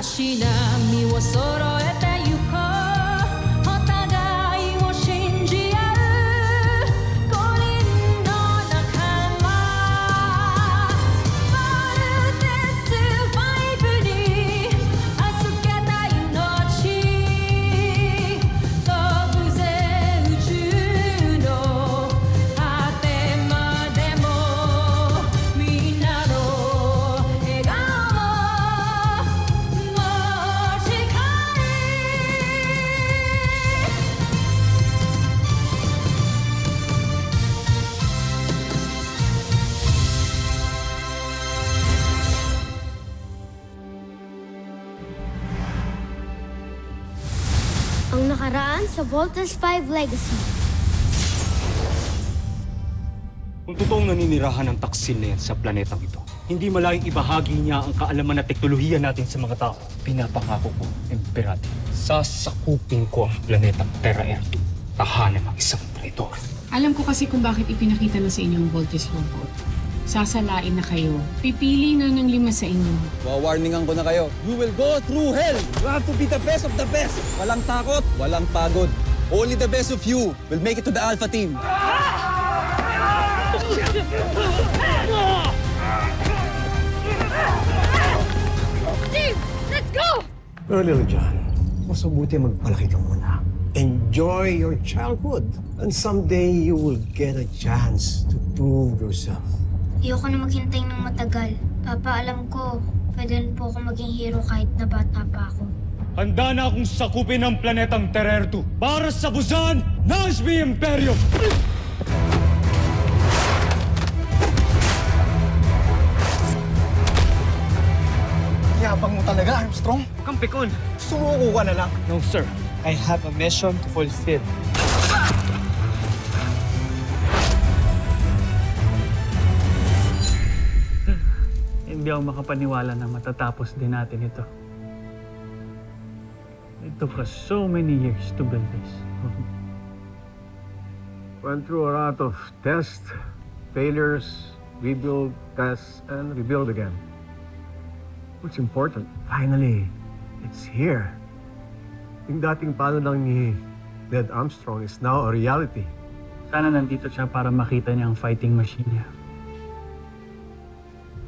足並みを揃えてゆこうお互いを信じ合う五人の仲間まるでスファイブに預けた命飛ぶぜ宇宙の果てまでもみんなの笑顔も持ち帰Ang nakaraan sa Voltes 5 Legacy. Kung totoong naninirahan ng taksil na yan sa planetang ito, hindi malayong ibahagi niya ang kaalaman at teknolohiya natin sa mga tao. Pinapangako ko, Emperate, sasakupin ko ang planetang Terra Erdo. Tahanan ng isang traitor. Alam ko kasi kung bakit ipinakita na sa inyo ang Voltes robot. Sasalain na kayo. Pipili na ng 5 sa inyo. Wawarningan ko na kayo. You will go through hell. You have to be the best of the best. Walang takot, walang pagod. Only the best of you will make it to the Alpha Team. Team, let's go! Pero Little John, mas mabuti magpalaki ka muna. Enjoy your childhood. And someday you will get a chance to prove yourself. Ayoko na maghintay ng matagal. Papa, alam ko, pwede rin po ako maging hero kahit na bata pa ako. Handa na akong sakupin ang planetang Terra Erdo para sa busan ng SB Imperio! Yabang mo talaga, Armstrong. Kampikon! Sumuko ka na lang. No, sir. I have a mission to fulfill. Hindi ako makapaniwala na matatapos din natin ito. It took us so many years to build this. Went through a lot of tests, failures, rebuild, test, and rebuild again. What's important, finally, it's here. Yung dating plano lang ni Ned Armstrong is now a reality. Sana nandito siya para makita niya ang fighting machine niya.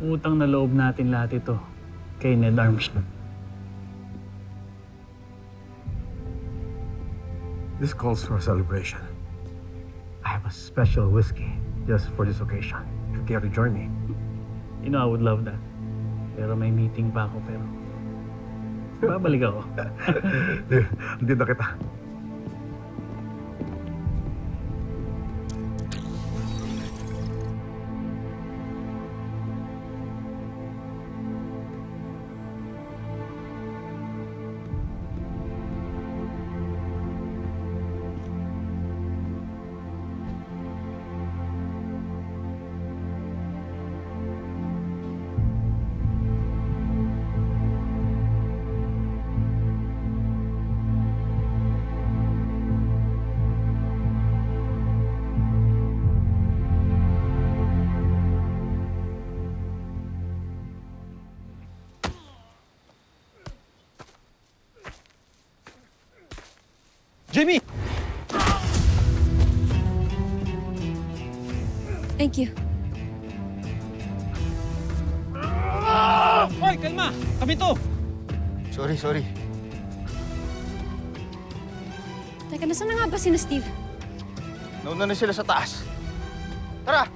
Utang na loob natin lahat ito kay Ned Armstrong. This calls for a celebration. I have a special whiskey just for this occasion. If you care to join me. You know, I would love that. Pero may meeting pa ako, pero babalik ako. Hindi na kita. Jimmy! Thank you. Hoy, kalma! Kami to! Sorry. Teka, nasaan na nga ba si Steve? Nauna na sila sa taas. Tara!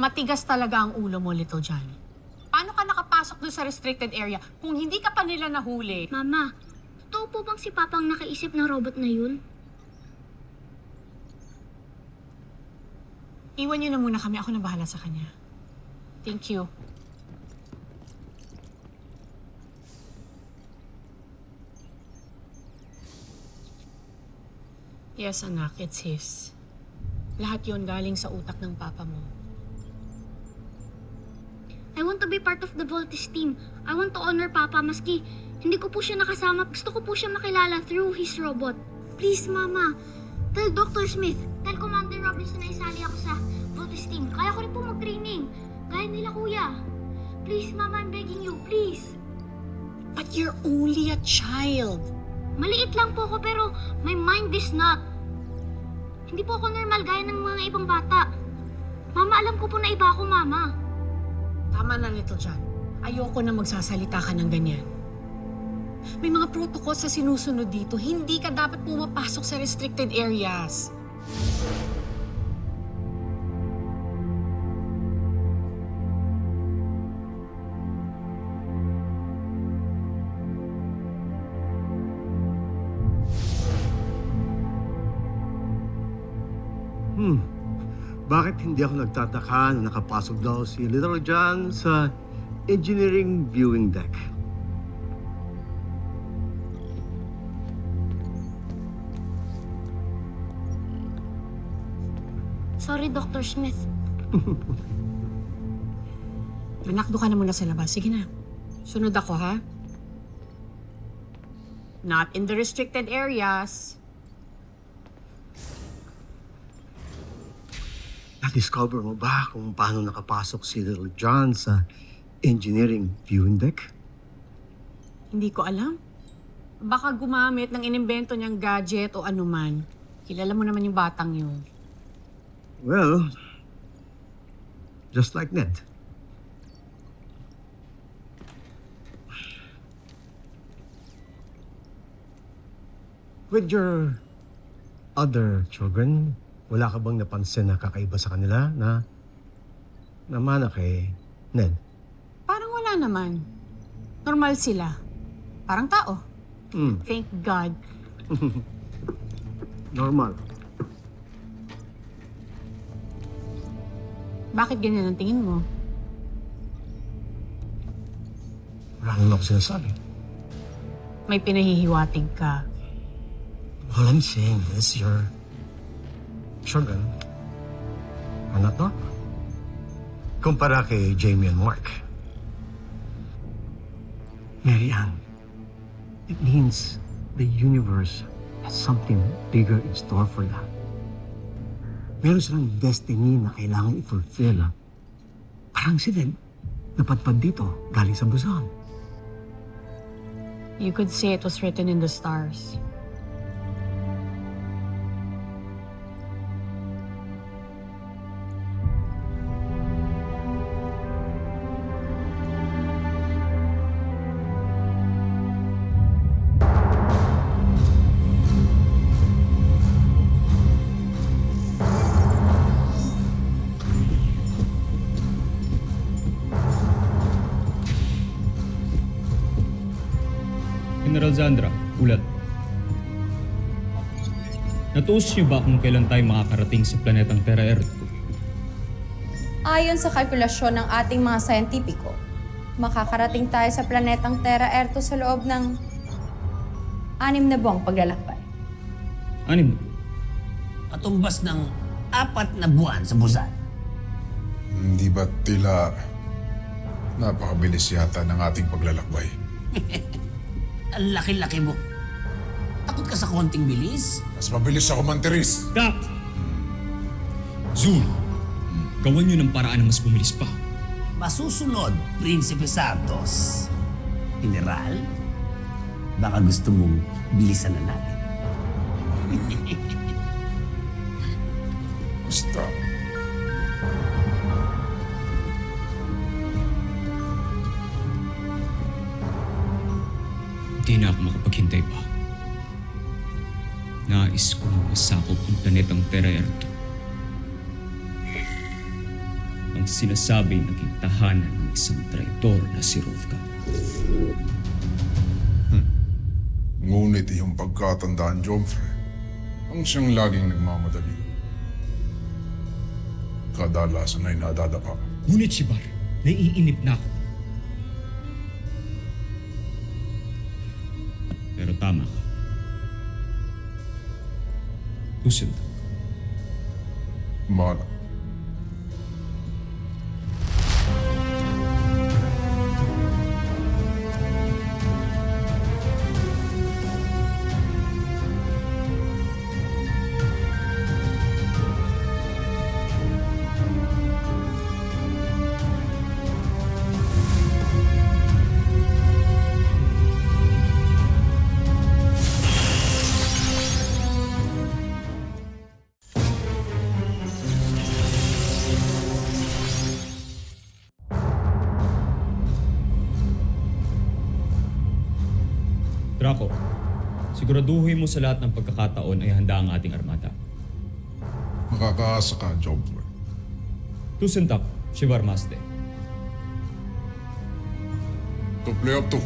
Matigas talaga ang ulo mo, Little John. Paano ka nakapasok doon sa restricted area kung hindi ka pa nila nahuli? Mama, totoo po bang si Papa ang nakaisip ng robot na yun? Iwan niyo na muna kami. Ako na bahala sa kanya. Thank you. Yes, anak. It's his. Lahat yon galing sa utak ng papa mo. I want to be part of the Voltes team. I want to honor Papa maski hindi ko po siya nakasama. Gusto ko po siya makilala through his robot. Please, Mama. Tell Dr. Smith. Tell Commander Robinson na isali ako sa Voltes team. Kaya ko rin po mag-training. Gaya nila, Kuya. Please, Mama, I'm begging you. Please. But you're only a child. Maliit lang po ako pero my mind is not. Hindi po ako normal gaya ng mga ibang bata. Mama, alam ko po na iba ako, Mama. Tama na, Little John. Ayoko na magsasalita ka ng ganyan. May mga protocols sa sinusunod dito. Hindi ka dapat pumapasok sa restricted areas. Bakit hindi ako nagtataka na nakapasok daw si Little John sa engineering viewing deck? Sorry, Dr. Smith. Anak, doon ka na muna sa labas. Sige na. Sunod ako, ha? Not in the restricted areas. Na-discover mo ba kung paano nakapasok si Little John sa engineering viewing deck? Hindi ko alam. Baka gumamit ng inimbento niyang gadget o anuman. Kilala mo naman yung batang yun. Well, just like Ned. With your other children, wala ka bang napansin na kakaiba sa kanila na namana kay Ned? Parang wala naman. Normal sila. Parang tao. Thank God. Normal. Bakit ganyan ang tingin mo? Wala naman ako sinasabi. May pinahihiwatig ka. All I'm saying is your children are not normal. Kumpara kay Jamie and Mark. Mary Ann, it means the universe has something bigger in store for them. Meron silang destiny na kailangan i-fulfill. Parang si Ned, napadpad dito, galing sa Busan. You could say it was written in the stars. General Zandra, ulat. Natuos niyo ba kung kailan tayo makakarating sa planetang Terra Earth? Ayon sa kalkulasyon ng ating mga sayentipiko, makakarating tayo sa planetang Terra Erto sa loob ng 6 na buwang paglalakbay. 6 na? Katumbas ng 4 na buwan sa Busan. Hindi ba tila napakabilis yata ng ating paglalakbay? Ang laki-laki mo. Takot ka sa konting bilis? Mas mabilis ako mantiris. Stop! Zul, gawan niyo ng paraan na mas bumilis pa. Masusunod, Prinsipe Santos. General, baka gusto mong bilisan na natin. Basta. Hindi na ako makapaghintay pa. Nais kong masakop ang planetang Terra Erto. Ang ang sinasabing naging tahanan ng isang traitor na si Rovka. Ngunit iyong pagkatandaan, Jomfre, ang siyang laging nagmamadali. Kadalasan ay nadadapa. Ngunit si Bar, naiinip na ako. Pero tama ka. Tusindak. Bahala. Draco, siguraduhin mo sa lahat ng pagkakataon ay handa ang ating armada. Makakaasa ka, Jomfre. Tusindak, Shivar Maste. To play up to.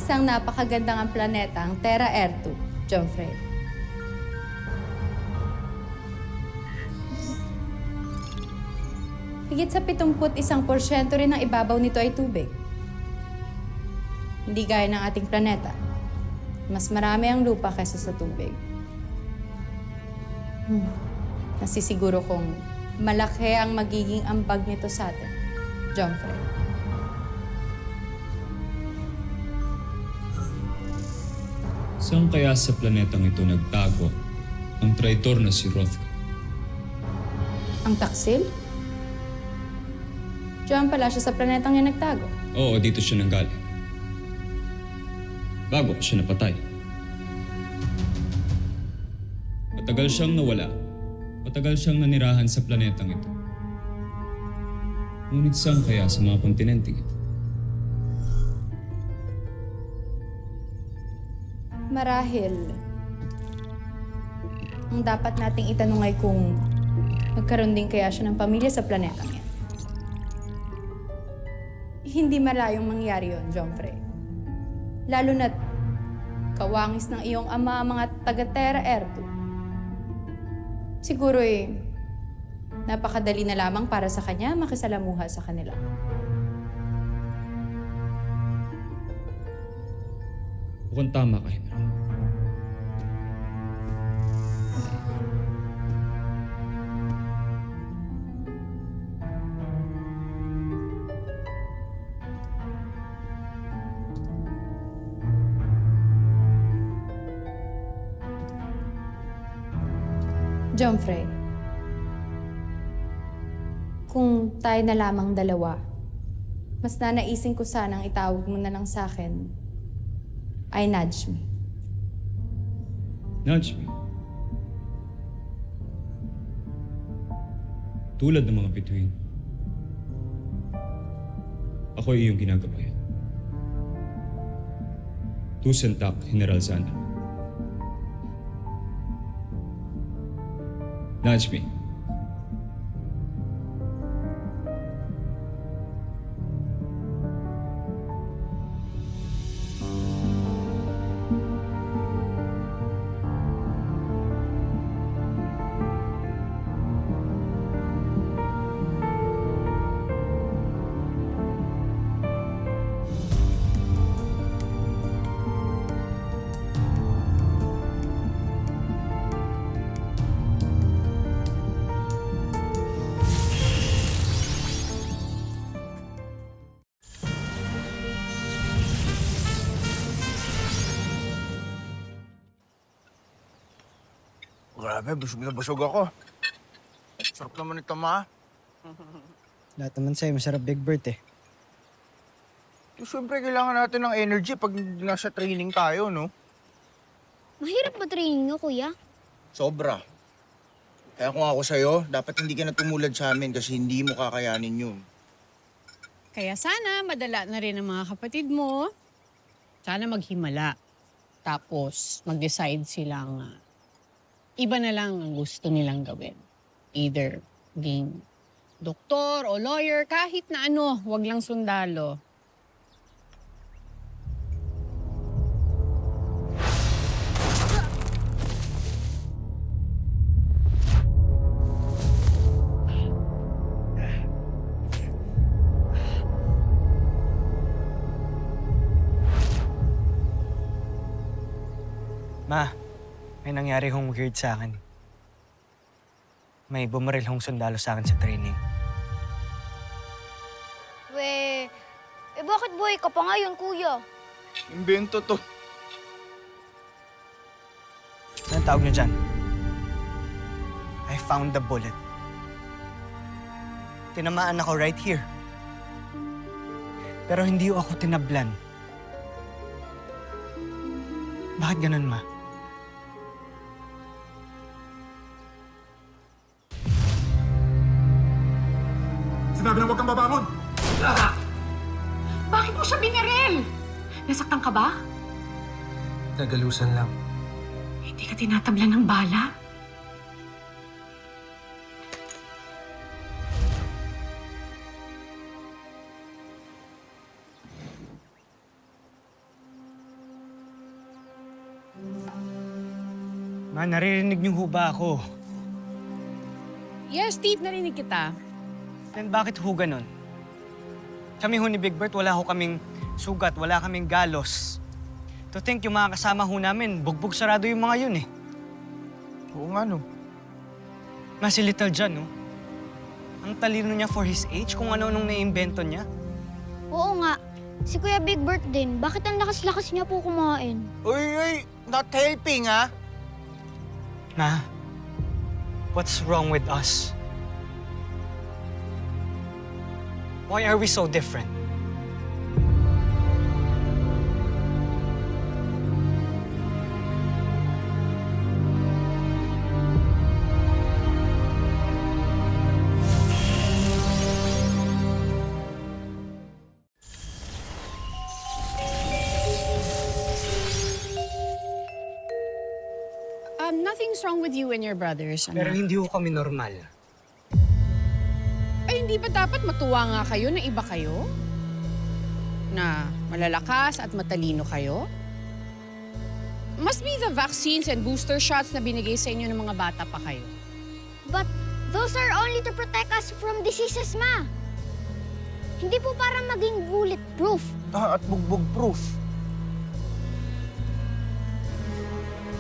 Isang napakagandang ang planeta, ang Terra Ertu, Jomfre. Higit sa 71% rin ng ibabaw nito ay tubig. Hindi gaya ng ating planeta. Mas marami ang lupa kaysa sa tubig. Nasisiguro kong malaki ang magiging ambag nito sa atin, Jomfre. Saan kaya sa planetang ito nagtago ang traitor na si Rovka? Ang taksil? Diyan pala siya sa planetang yan nagtago. Oo, dito siya nanggaling. Bago siya napatay. Matagal siyang nawala. Matagal siyang nanirahan sa planetang ito. Ngunit saan kaya sa mga kontinenteng ito? Marahil, ang dapat nating itanong ay kung nagkaroon din kaya siya ng pamilya sa planetang yan. Hindi malayong mangyari yon, Jomfre. Lalo na't kawangis ng iyong ama ang mga taga-Terra Ertu. Siguro napakadali na lamang para sa kanya makisalamuha sa kanila. Mukhang tama ka, Henry. Jomfre, kung tayo na lamang dalawa, mas nanaisin ko sanang itawag mo na lang sa akin ay Nudge Me. Nudge me. Tulad ng mga bituin. Ako ay iyong ginagabayan. Tusentak, General Zana. Nudge me. Grabe, busog na busog ako. Sarap naman ito, ma. Lahat naman sa'yo, masarap Big Bird eh. Siyempre, kailangan natin ng energy pag nasa training tayo, no? Mahirap ba training nyo, kuya? Sobra. Kaya kung ako sa'yo, dapat hindi ka na tumulad sa amin kasi hindi mo kakayanin yun. Kaya sana madala na rin ang mga kapatid mo. Sana maghimala. Tapos mag-decide silang iba na lang ang gusto nilang gawin. Either maging doktor o lawyer, kahit na ano, wag lang sundalo. Ma, may nangyari hong weird sa akin. May bumaril hong sundalo sa akin sa training. Bakit buhay ka pa ngayon, kuya? Imbento to. Anong tawag niyo dyan? I found the bullet. Tinamaan ako right here. Pero hindi ako tinablan. Bakit ganun, Ma? Sinabi na huwag kang babangon! Bakit mo siya binaril? Nasaktan ka ba? Nagalusan lang. Hindi ka tinatablan ng bala? Ma, naririnig niyo ho ba ako? Yes, Steve, narinig kita. Then bakit ho ganun? Kami ho ni Big Bert, wala ho kaming sugat, wala kaming galos. To think yung mga kasama ho namin, bugbog sarado yung mga yun eh. Oo nga, no. Ma, si Little John, no? Ang talino niya for his age, kung ano nung naimbento niya. Oo nga. Si Kuya Big Bert din. Bakit ang lakas-lakas niya po kumain? Uy, not helping, ha? Ma, what's wrong with us? Why are we so different? Nothing's wrong with you and your brothers, Pero anak. hindi ho kami normal. Ay, hindi ba dapat matuwa nga kayo na iba kayo? Na malalakas at matalino kayo? Must be the vaccines and booster shots na binigay sa inyo ng mga bata pa kayo. But those are only to protect us from diseases, Ma. Hindi po para maging bulletproof. At bugbog-proof.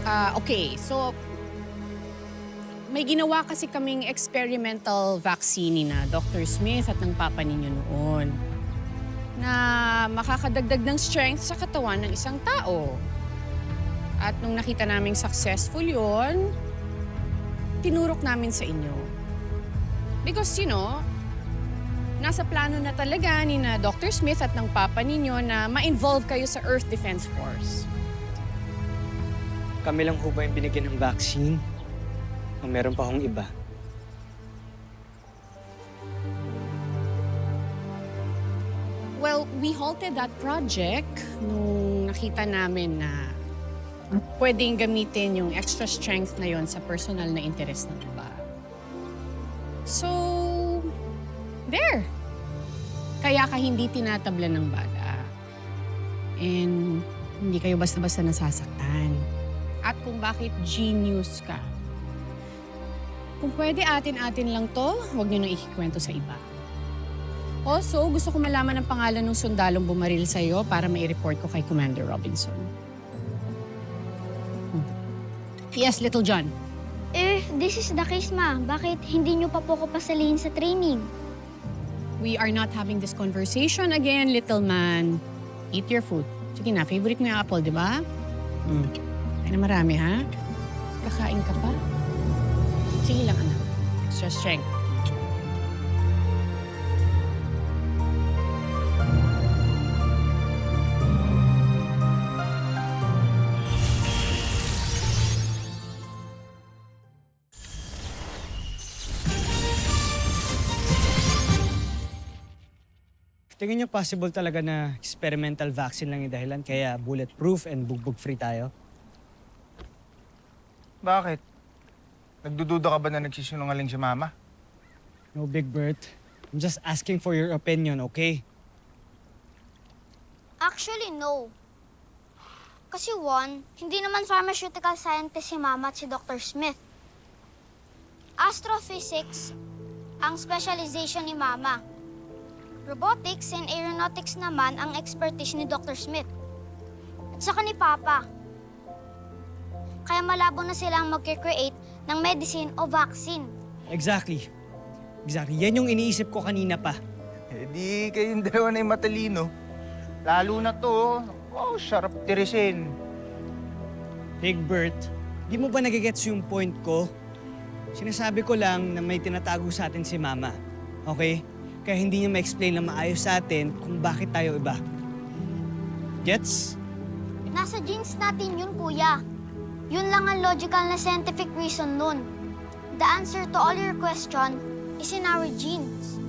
Okay, so may ginawa kasi kaming experimental vaccine ni na Dr. Smith at ng papa ninyo noon na makakadagdag ng strength sa katawan ng isang tao. At nung nakita naming successful yon, tinurok namin sa inyo. Because, you know, nasa plano na talaga ni na Dr. Smith at ng papa ninyo na ma-involve kayo sa Earth Defense Force. Kami lang ho ba yung binigyan ng vaccine? O meron pa hong iba? Well, we halted that project nung nakita namin na pwedeng gamitin yung extra strength na yon sa personal na interest ng iba. So, there. Kaya ka hindi tinatablan ng bala. And hindi kayo basta-basta nasasaktan. At kung bakit genius ka. Kung pwede atin-atin lang to, huwag niyo nang ikikwento sa iba. Also, gusto ko malaman ang pangalan ng sundalong bumaril sa'yo para mai-report ko kay Commander Robinson. Yes, Little John. If this is the case, Ma, bakit hindi niyo pa po ko pasalihin sa training? We are not having this conversation again, little man. Eat your food. Sige na, favorite mo yung apple, di ba? Ay na marami, ha? Kakain ka pa? Sige lang, anak. Extra strength. tingin niyo possible talaga na experimental vaccine lang yung dahilan kaya bulletproof and bugbog-free tayo? Bakit? Nagdududa ka ba na nagsisinungaling si Mama? No, Big Bert. I'm just asking for your opinion, okay? Actually, no. Kasi one, hindi naman pharmaceutical scientist si Mama at si Dr. Smith. Astrophysics ang specialization ni Mama. Robotics and aeronautics naman ang expertise ni Dr. Smith. At saka ni Papa. Kaya malabo na silang mag-create ng medicine o vaccine. Exactly. Yan yung iniisip ko kanina pa. Eh di kayong dalawa na yung matalino. Lalo na to, oh, sarap tirisin. Big Bert, di mo ba nagigets yung point ko? Sinasabi ko lang na may tinatago sa atin si Mama. Okay? Kaya hindi niya ma-explain na maayos sa atin kung bakit tayo iba. Gets? Nasa genes natin yun, Kuya. Yun lang ang logical na scientific reason nun. The answer to all your question is in our genes.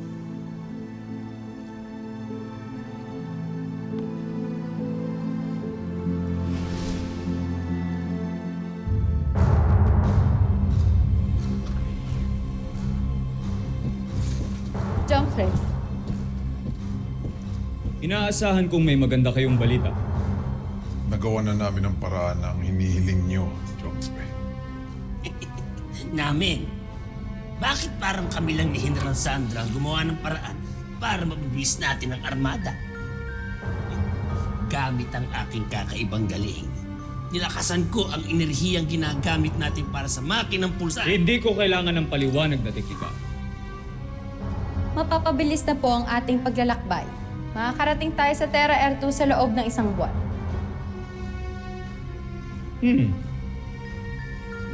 Jumfrey, Inaasahan kong may maganda kayong balita. Nagawa na namin ang paraan ng hinihiling nyo, Jongsway. Namin. Bakit parang kami lang ni General Sandra ang gumawa ng paraan para mabubuwis natin ang armada? Gamit ang aking kakaibang galing. Nilakasan ko ang enerhiyang ginagamit natin para sa makinang pulsa. Hindi ko kailangan ng paliwanag na teknika. mapapabilis na po ang ating paglalakbay. Makakarating tayo sa Terra Air 2 sa loob ng 1 buwan.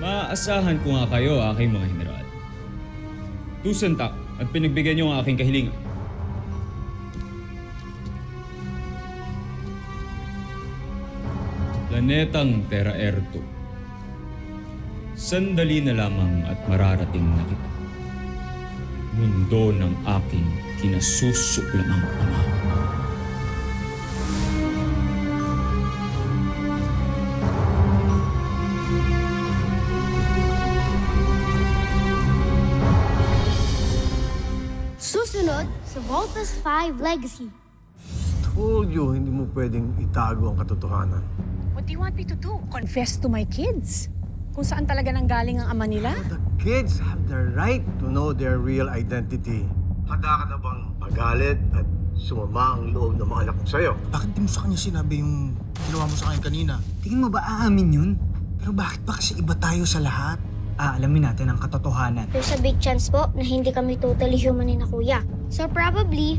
Maaasahan ko nga kayo, aking mga general. Tusantak at pinagbigyan niyo ang aking kahilingan. Planetang Terra Air 2. Sandali na lamang at mararating na kita. Mundo ng aking kinasusuklamang ama. Susunod sa Voltas 5 Legacy. Told you, hindi mo pwedeng itago ang katotohanan. What do you want me to do? Confess to my kids? Kung saan talaga nanggaling ang ama nila? The kids have the right to know their real identity. Handa ka na bang magalit at sumama ang loob ng mga anak ko sa'yo? Bakit di mo sa kanya sinabi yung ginawa mo sa kanya kanina? Tingin mo ba aamin yun? Pero bakit ba kasi iba tayo sa lahat? Aalamin natin ang katotohanan. There's a big chance po na hindi kami totally human ni na kuya. So probably,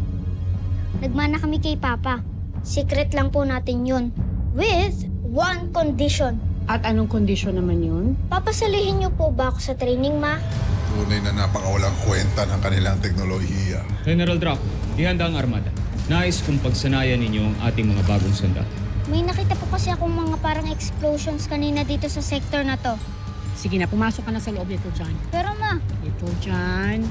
nagmana kami kay Papa. Secret lang po natin yun. With one condition. At anong kondisyon naman yun? Papasalihin niyo po ba ako sa training, Ma? Tunay na napakawalang kwenta ng kanilang teknolohiya. General Draco, ihanda ang armada. Nais kong pagsanayan ninyo ang ating mga bagong sandata. May nakita po kasi akong mga parang explosions kanina dito sa sector na to. Sige na, pumasok ka na sa loob nito, John. Pero Ma, Ito, John.